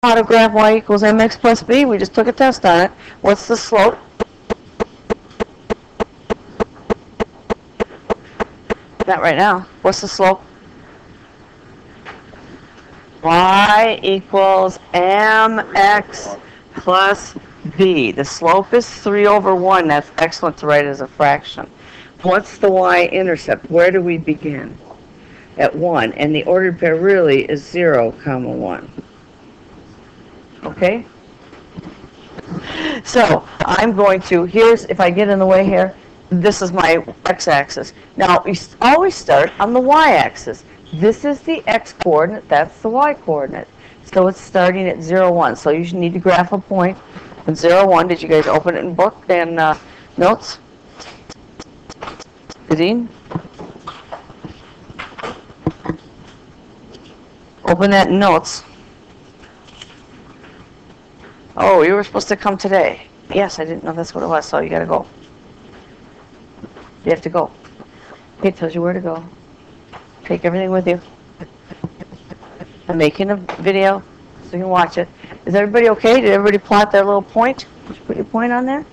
how to graph y equals mx plus b. We just took a test on it. What's the slope? Not right now. What's the slope? Y equals mx plus b. The slope is 3 over 1. That's excellent to write as a fraction. What's the y-intercept? Where do we begin? At 1. And the ordered pair really is 0, 1. Okay? So I'm going to, here's, if I get in the way here, this is my x-axis. Now, we always start on the y-axis. This is the x-coordinate, that's the y-coordinate. So it's starting at 0, 1. So you should need to graph a point at 0, 1. Did you guys open it in book and notes? Nadine? Open that in notes. Oh, you were supposed to come today. Yes, I didn't know that's what it was, so you gotta go. You have to go. It tells you where to go. Take everything with you. I'm making a video so you can watch it. Is everybody okay? Did everybody plot their little point? Did you put your point on there?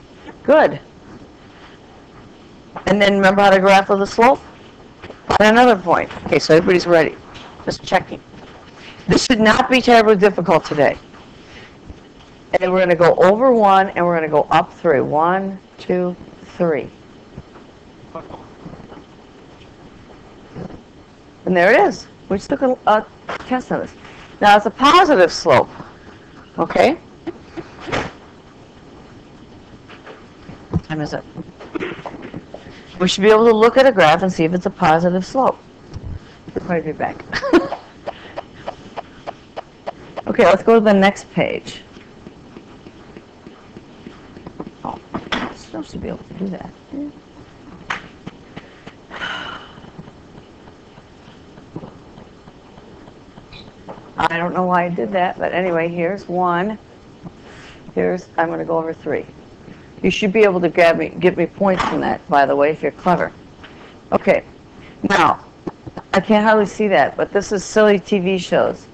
Good. And then remember how to graph with the slope? And another point. Okay, so everybody's ready. Just checking. This should not be terribly difficult today. And we're going to go over 1, and we're going to go up 3. 1, 2, 3. And there it is. We just took a test on this. Now, it's a positive slope. Okay? What time is it? We should be able to look at a graph and see if it's a positive slope. We'll probably be back. Okay, let's go to the next page. Oh, I'm supposed to be able to do that. I don't know why I did that, but anyway, here's 1. Here's, I'm going to go over 3. You should be able to get me points from that, by the way, if you're clever. Okay, now, I can't hardly see that, but this is silly TV shows.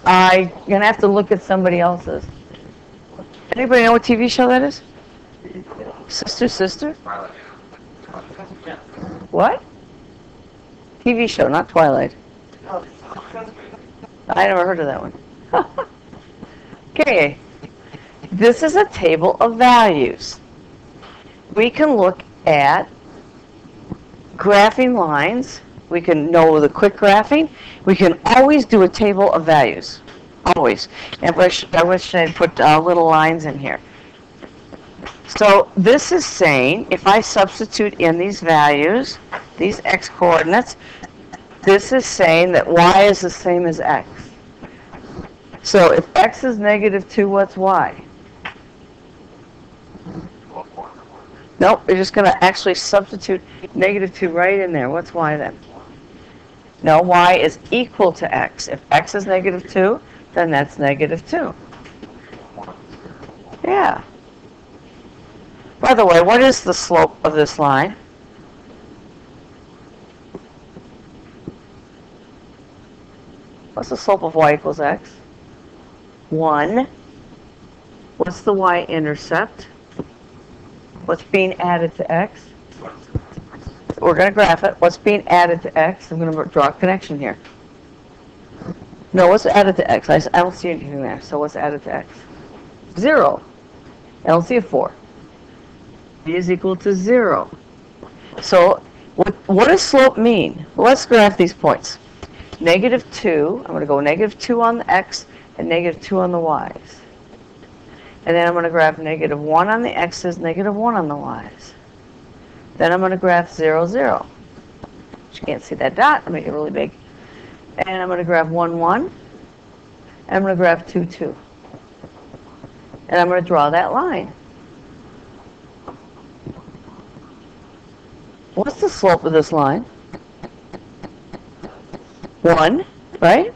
I'm going to have to look at somebody else's. Anybody know what TV show that is? Sister, Sister? What? TV show, not Twilight. I never heard of that one. Okay. This is a table of values. We can look at graphing lines. We can know the quick graphing. We can always do a table of values. Always. And I wish I'd put little lines in here. So this is saying, if I substitute in these values, these x coordinates, this is saying that y is the same as x. So if x is -2, what's y? Nope, we're just going to actually substitute -2 right in there. What's y then? No, y is equal to x. If x is -2, then that's -2. Yeah. By the way, what is the slope of this line? What's the slope of y equals x? 1. What's the y-intercept? What's being added to x? We're going to graph it. What's being added to x? I'm going to draw a connection here. No, what's added to x? I don't see anything there. So what's added to x? 0. I don't see a 4. B is equal to 0. So what does slope mean? Well, let's graph these points. -2. I'm going to go -2 on the x and -2 on the y's. And then I'm going to graph -1 on the x's, -1 on the y's. Then I'm going to graph 0, 0. You can't see that dot. I'll make it really big. And I'm going to graph 1, 1. And I'm going to graph 2, 2. And I'm going to draw that line. What's the slope of this line? 1, right?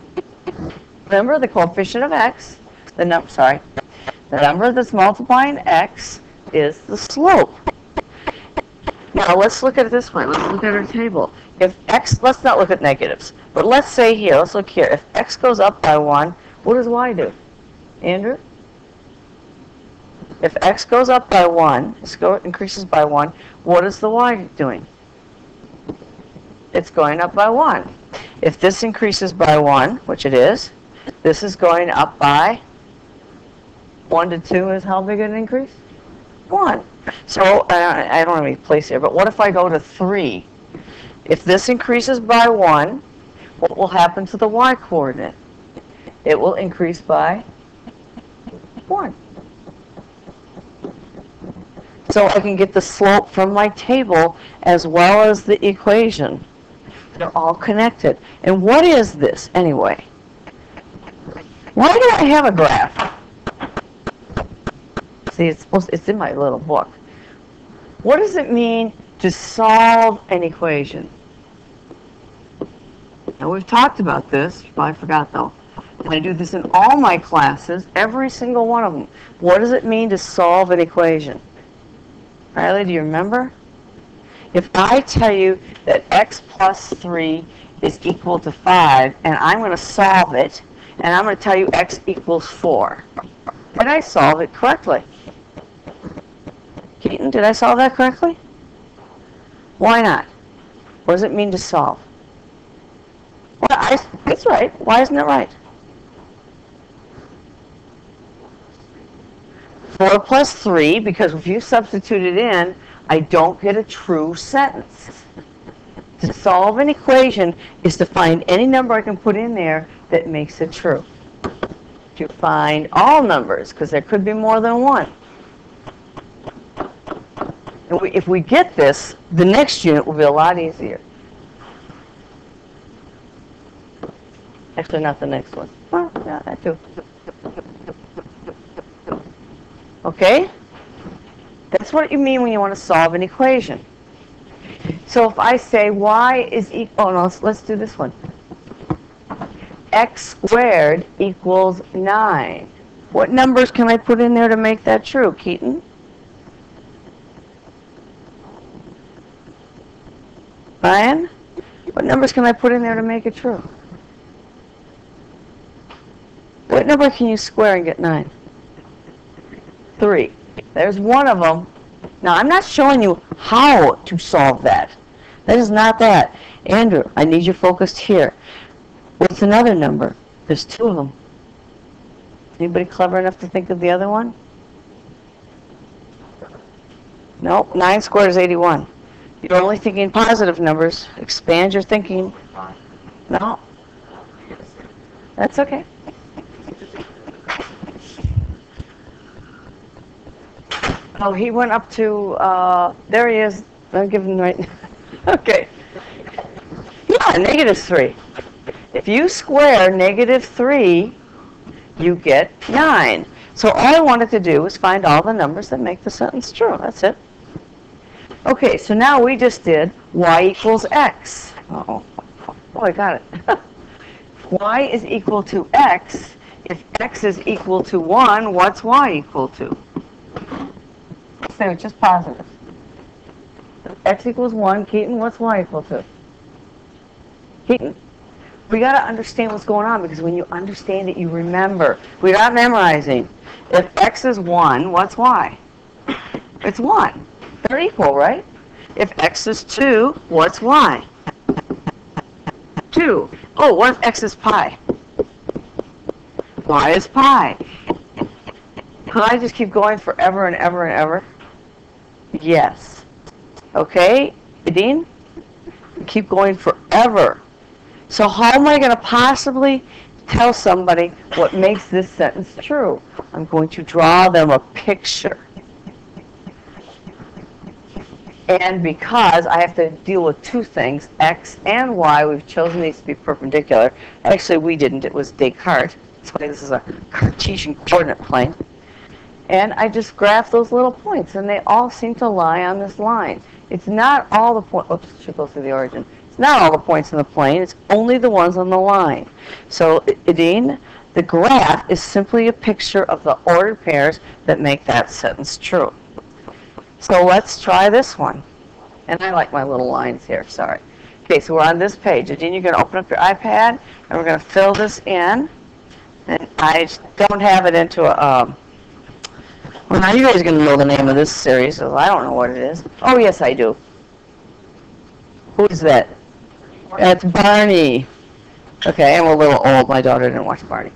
Remember the coefficient of x, the number that's multiplying x is the slope. Now let's look at it this way. Let's look at our table. If x, let's not look at negatives, but let's say here, let's look here. If x goes up by 1, what does y do? Andrew? If x goes up by 1, increases by 1, what is the y doing? It's going up by 1. If this increases by 1, which it is, this is going up by 1 to 2 is how big an increase? 1. So I don't have any place here, but what if I go to 3? If this increases by 1, what will happen to the y-coordinate? It will increase by 1. So I can get the slope from my table as well as the equation. They're all connected. And what is this anyway? Why do I have a graph? See, it's in my little book. What does it mean to solve an equation? Now, we've talked about this. You probably forgot, though. I do this in all my classes, every single one of them. What does it mean to solve an equation? Riley, do you remember? If I tell you that x plus 3 is equal to 5, and I'm going to solve it, and I'm going to tell you x equals 4, did I solve it correctly? Keaton, did I solve that correctly? Why not? What does it mean to solve? Well, it's right. Why isn't it right? 4 plus 3, because if you substitute it in, I don't get a true sentence. To solve an equation is to find any number I can put in there that makes it true. To find all numbers, because there could be more than one. And if we get this, the next unit will be a lot easier. Actually, not the next one. Well, yeah, that too. Okay? That's what you mean when you want to solve an equation. So if I say y is equal, oh no, let's do this one. X squared equals 9. What numbers can I put in there to make that true, Keaton? Ryan? What numbers can I put in there to make it true? What number can you square and get 9? 3. There's one of them. Now, I'm not showing you how to solve that. That is not that. Andrew, I need you focused here. What's another number? There's 2 of them. Anybody clever enough to think of the other one? Nope. 9 squared is 81. You're only thinking positive numbers. Expand your thinking. No. That's okay. Oh, he went up to, there he is. I'll give him right now. Okay. Yeah, negative 3. If you square negative 3, you get 9. So all I wanted to do was find all the numbers that make the sentence true. That's it. Okay, so now we just did y equals x. Uh-oh. Oh, I got it. Y is equal to x. If x is equal to 1, what's y equal to? So it's just positive. If x equals 1, Keaton, what's y equal to? Keaton, we got to understand what's going on, because when you understand it, you remember. We're not memorizing. If x is 1, what's y? It's 1. They're equal, right? If x is 2, what's y? 2. Oh, what if x is pi? Y is pi. Could I just keep going forever and ever and ever? Yes. Okay, Dean? Keep going forever. So how am I going to possibly tell somebody what makes this sentence true? I'm going to draw them a picture. And because I have to deal with 2 things, x and y, we've chosen these to be perpendicular. Actually, we didn't. It was Descartes. That's why this is a Cartesian coordinate plane. And I just graph those little points, and they all seem to lie on this line. It's not all the points. Oops, should go through the origin. It's not all the points in the plane. It's only the ones on the line. So, Idine, the graph is simply a picture of the ordered pairs that make that sentence true. So let's try this one. And I like my little lines here, sorry. Okay, so we're on this page. Idine, you're going to open up your iPad, and we're going to fill this in. And I don't have it into a, well, now you guys are going to know the name of this series, so I don't know what it is. Oh, yes, I do. Who is that? That's Barney. Okay, I'm a little old. My daughter didn't watch Barney.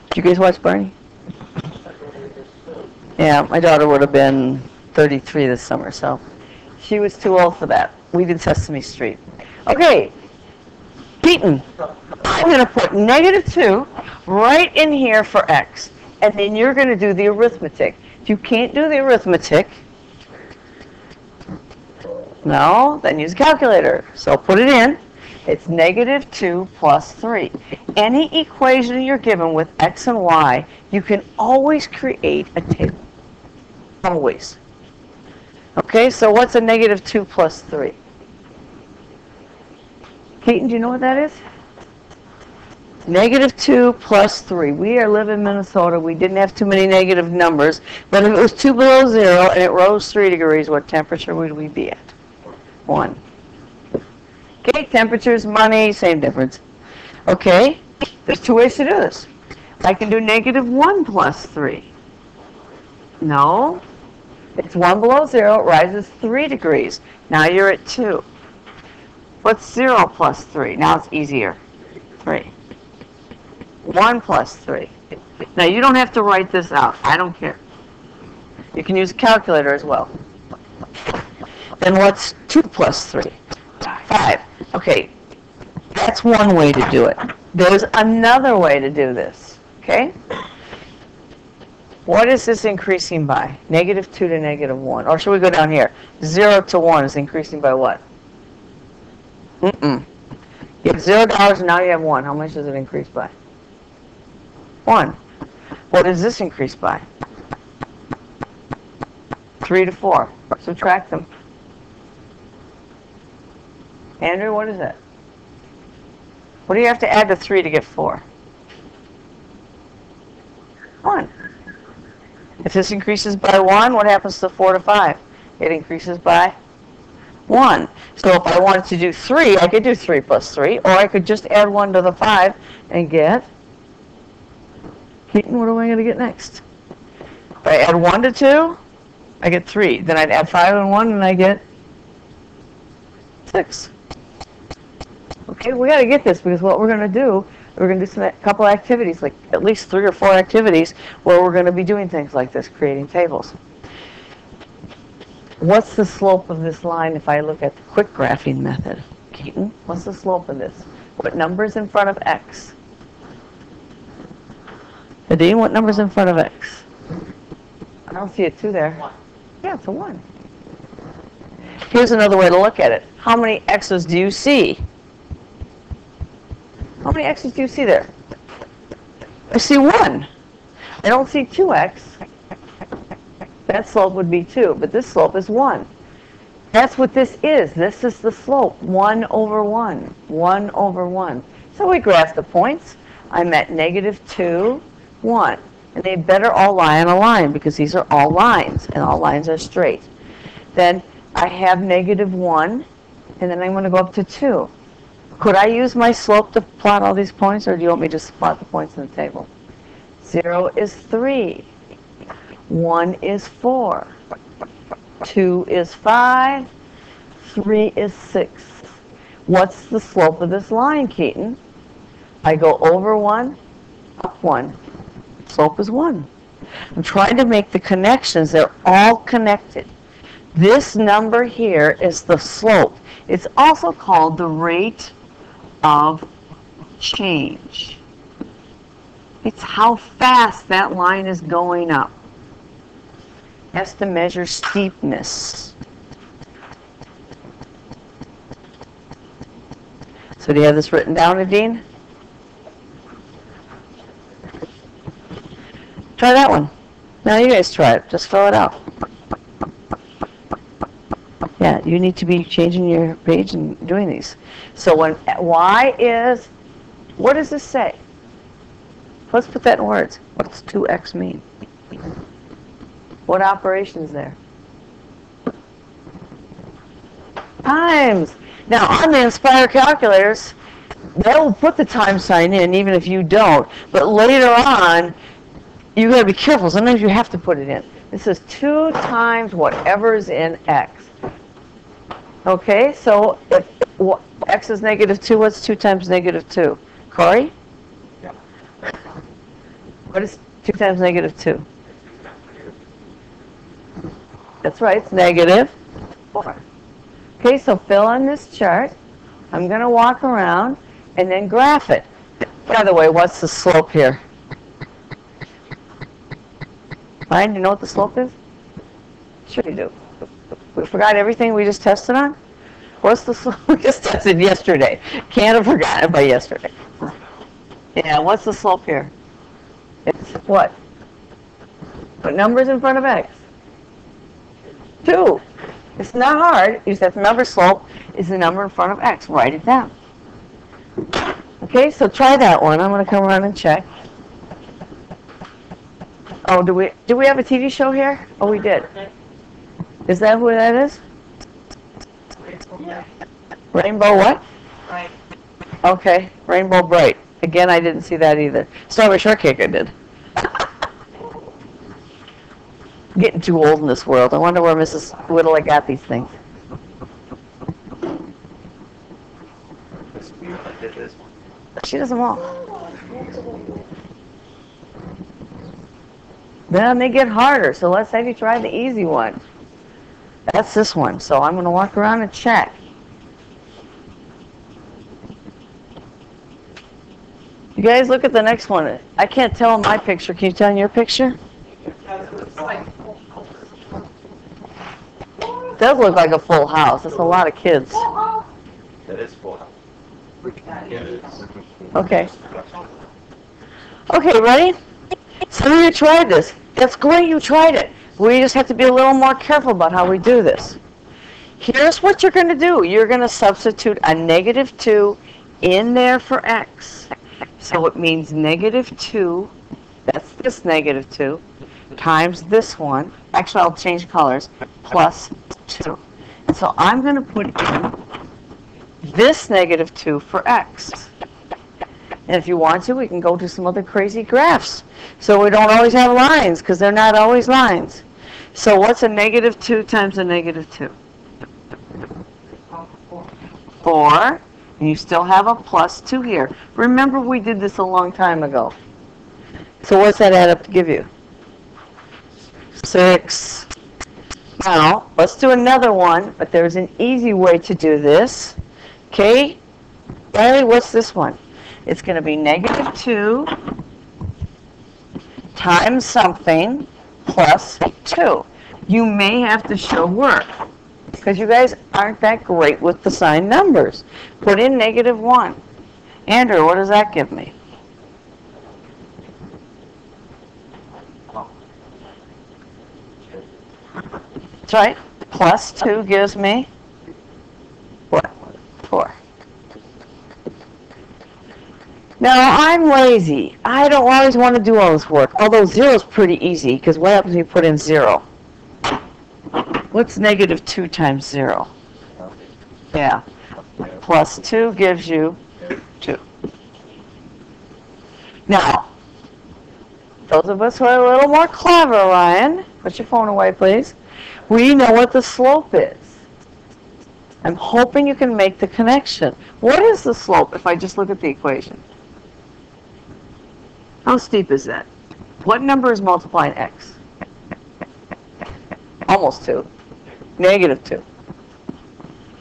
Did you guys watch Barney? Yeah, my daughter would have been 33 this summer, so she was too old for that. We did Sesame Street. Okay, Keaton, I'm going to put -2 right in here for x, and then you're going to do the arithmetic. If you can't do the arithmetic, no, then use a calculator. So put it in. It's -2 plus 3. Any equation you're given with x and y, you can always create a table. Always. Okay, so what's a -2 plus 3? Keaton, do you know what that is? -2 plus 3. We live in Minnesota. We didn't have too many negative numbers. But if it was 2 below 0 and it rose 3 degrees, what temperature would we be at? 1. Okay, temperatures, money, same difference. Okay, there's 2 ways to do this. I can do -1 plus 3. No, it's 1 below 0, it rises 3 degrees. Now you're at 2. What's 0 plus 3? Now it's easier. 3. 1 plus 3. Now you don't have to write this out. I don't care. You can use a calculator as well. Then what's 2 plus 3? 5. Okay, that's one way to do it. There's another way to do this. Okay? What is this increasing by? -2 to -1. Or should we go down here? 0 to 1 is increasing by what? You have $0 and now you have 1. How much does it increase by? 1. What does this increase by? 3 to 4. Subtract them. Andrew, what is that? What do you have to add to 3 to get 4? 1. If this increases by 1, what happens to 4 to 5? It increases by 1. So if I wanted to do 3, I could do 3 plus 3, or I could just add 1 to the 5 and get, Keaton, what am I going to get next? If I add 1 to 2, I get 3. Then I'd add 5 and 1, and I get 6. Okay, we got to get this, because what we're going to do, we're going to do a couple activities, like at least 3 or 4 activities, where we're going to be doing things like this, creating tables. What's the slope of this line if I look at the quick graphing method? Keaton, what's the slope of this? What number's in front of x? Nadine, what number's in front of x? I don't see a 2 there. 1. Yeah, it's a 1. Here's another way to look at it. How many x's do you see? How many x's do you see there? I see 1. I don't see 2x. That slope would be 2, but this slope is 1. That's what this is. This is the slope, 1 over 1. 1 over 1. So we graph the points. I'm at -2, 1. And they better all lie on a line, because these are all lines, and all lines are straight. Then I have -1, and then I'm going to go up to 2. Could I use my slope to plot all these points, or do you want me to just plot the points in the table? 0 is 3. 1 is 4. 2 is 5. 3 is 6. What's the slope of this line, Keaton? I go over 1, up 1. Slope is 1. I'm trying to make the connections. They're all connected. This number here is the slope. It's also called the rate of change. It's how fast that line is going up. It has to measure steepness. So do you have this written down, Nadine? Try that one. Now you guys try it. Just fill it out. Yeah, you need to be changing your page and doing these. So when y is, what does this say? Let's put that in words. What's 2x mean? What operation is there? Times. Now on the Inspire calculators, that will put the times sign in even if you don't. But later on, you got to be careful. Sometimes you have to put it in. This is 2 times whatever is in x. Okay, so if x is -2, what's 2 times -2? Corey? Yeah. What is 2 times -2? That's right, it's -4. Okay, so fill in this chart. I'm going to walk around and then graph it. By the way, what's the slope here? Ryan, you know what the slope is? Sure you do. We forgot everything we just tested on? What's the slope? We just tested yesterday. Can't have forgotten it by yesterday. Yeah, what's the slope here? It's what? What number's in front of x? 2. It's not hard. You just have to remember slope is the number in front of x. Write it down. Okay, so try that one. I'm going to come around and check. Oh, do we have a TV show here? Oh, we did. Is that who that is? Yeah. Rainbow what? Right. Okay, Rainbow Bright. Again, I didn't see that either. Strawberry Shortcake I did. Getting too old in this world. I wonder where Mrs. Whittle got these things. I did this one. She does them all. Then they get harder, so let's have you try the easy one. That's this one, so I'm going to walk around and check. You guys look at the next one. I can't tell in my picture. Can you tell in your picture? It does look like a full house. That's a lot of kids. That is full. Okay. Okay, ready? Some of you tried this. That's great you tried it. We just have to be a little more careful about how we do this. Here's what you're going to do. You're going to substitute a -2 in there for x. So it means -2, that's this -2, times this one. Actually, I'll change colors, plus 2. And so I'm going to put in this -2 for x. And if you want to, we can go to some other crazy graphs. So we don't always have lines, because they're not always lines. So what's a -2 times a -2? 4. And you still have a plus 2 here. Remember, we did this a long time ago. So what's that add up to give you? 6. Now, let's do another one, but there's an easy way to do this. Okay? Riley, what's this one? It's going to be -2 times something plus 2. You may have to show work, because you guys aren't that great with the signed numbers. Put in -1. Andrew, what does that give me? That's right. Plus 2 gives me what? 4. Now, I'm lazy. I don't always want to do all this work, although 0 is pretty easy, because what happens when you put in 0? What's -2 times 0? Yeah. Plus 2 gives you 2. Now, those of us who are a little more clever, Ryan, put your phone away, please. We know what the slope is. I'm hoping you can make the connection. What is the slope if I just look at the equation? How steep is that? What number is multiplying x? Almost 2. -2.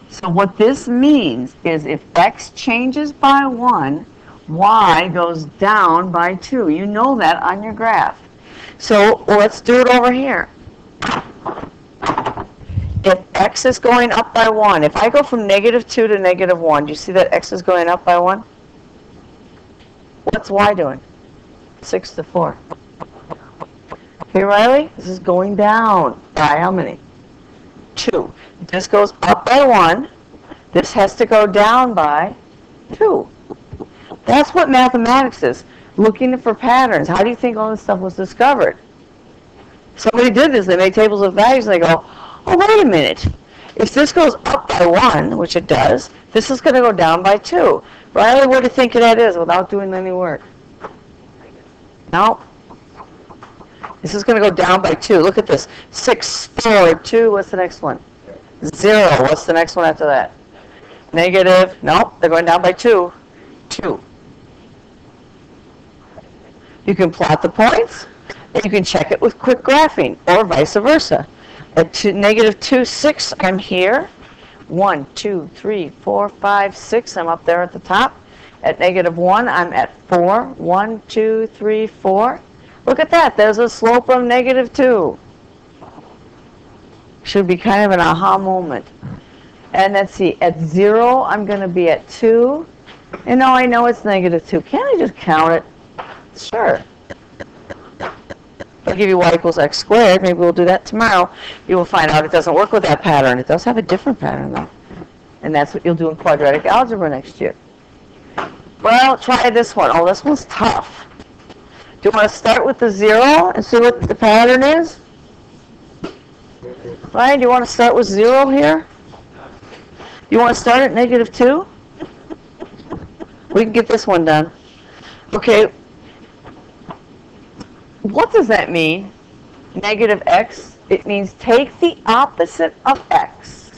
So what this means is if x changes by 1, y goes down by 2. You know that on your graph. So let's do it over here. If x is going up by 1, if I go from -2 to -1, do you see that x is going up by 1? What's y doing? 6 to 4. Okay, Riley, this is going down by how many? 2. This goes up by 1. This has to go down by 2. That's what mathematics is, looking for patterns. How do you think all this stuff was discovered? Somebody did this. They made tables of values, and they go, oh, wait a minute. If this goes up by 1, which it does, this is going to go down by 2. Riley, what do you think that is without doing any work? No. This is going to go down by 2. Look at this. 6, 4, 2. What's the next one? 0. What's the next one after that? Negative. Nope. They're going down by 2. 2. You can plot the points, and you can check it with quick graphing, or vice versa. At negative 2, 6, I'm here. 1, 2, 3, 4, 5, 6, I'm up there at the top. At negative 1, I'm at 4. 1, 2, 3, 4. Look at that. There's a slope of negative 2. Should be kind of an aha moment. And let's see. At 0, I'm going to be at 2. And now I know it's negative 2. Can't I just count it? Sure. I'll give you y equals x squared. Maybe we'll do that tomorrow. You will find out it doesn't work with that pattern. It does have a different pattern, though. And that's what you'll do in quadratic algebra next year. Well, try this one. Oh, this one's tough. Do you want to start with the 0 and see what the pattern is? Ryan, do you want to start with 0 here? You want to start at negative 2? We can get this one done. Okay. What does that mean? Negative x, it means take the opposite of x.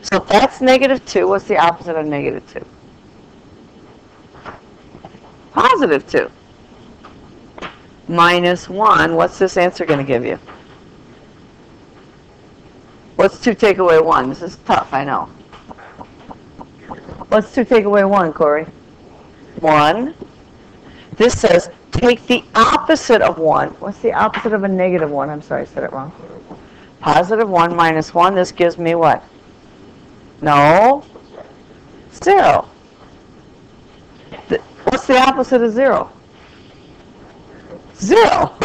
So if that's negative 2, what's the opposite of negative 2? Positive 2. Minus 1, what's this answer going to give you? What's 2 take away 1? This is tough, I know. What's 2 take away 1, Corey? 1. This says take the opposite of 1. What's the opposite of a negative 1? I'm sorry, I said it wrong. Positive 1 minus 1. This gives me what? No. 0. What's the opposite of 0? 0.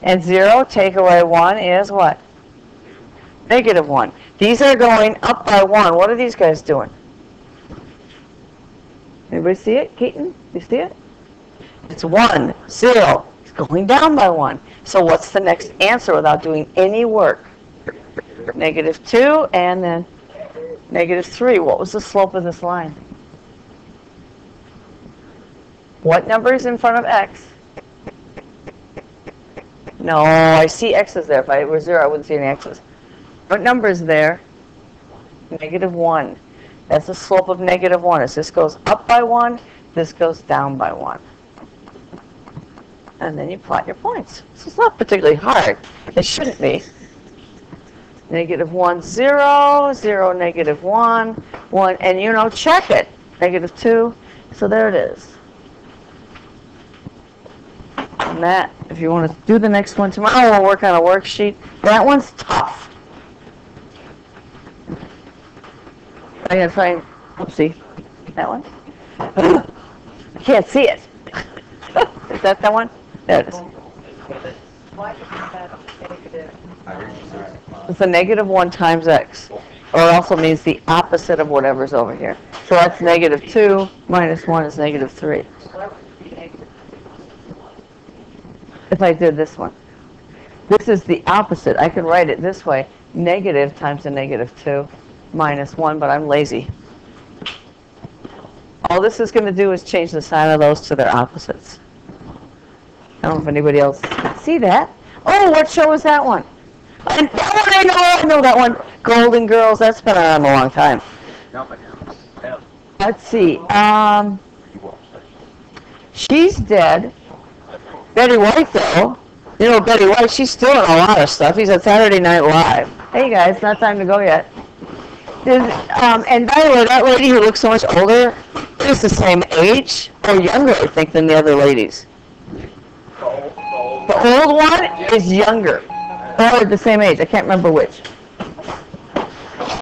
And 0 take away 1 is what? Negative 1. These are going up by 1. What are these guys doing? Anybody see it? Keaton, you see it? It's 1, 0. It's going down by 1. So what's the next answer without doing any work? Negative 2 and then negative 3. What was the slope of this line? What number is in front of x? No, I see x's there. If I were 0, I wouldn't see any x's. What number is there? Negative 1. That's the slope of negative 1. As this goes up by 1, this goes down by 1. And then you plot your points. So it's not particularly hard. It shouldn't be. Negative 1, 0, 0, negative 1, 1, and you know, check it. Negative 2. So there it is. And that, if you want to do the next one tomorrow, we'll work on a worksheet. That one's tough. I gotta find, oopsie, that one? I can't see it. Is that the one? There it is. It's a negative 1 times x. Or it also means the opposite of whatever's over here. So that's negative 2 minus 1 is negative 3. If I did this one. This is the opposite. I can write it this way. Negative times a negative 2 minus 1, but I'm lazy. All this is going to do is change the sign of those to their opposites. I don't know if anybody else can see that. Oh, what show is that one? And that one I know that one. Golden Girls, that's been around a long time. Let's see. She's dead. Betty White, though. You know, Betty White, she's still in a lot of stuff. He's at Saturday Night Live. Hey, guys, not time to go yet. And by the way, that lady who looks so much older is the same age, or younger, I think, than the other ladies. The old one is younger, or the same age. I can't remember which.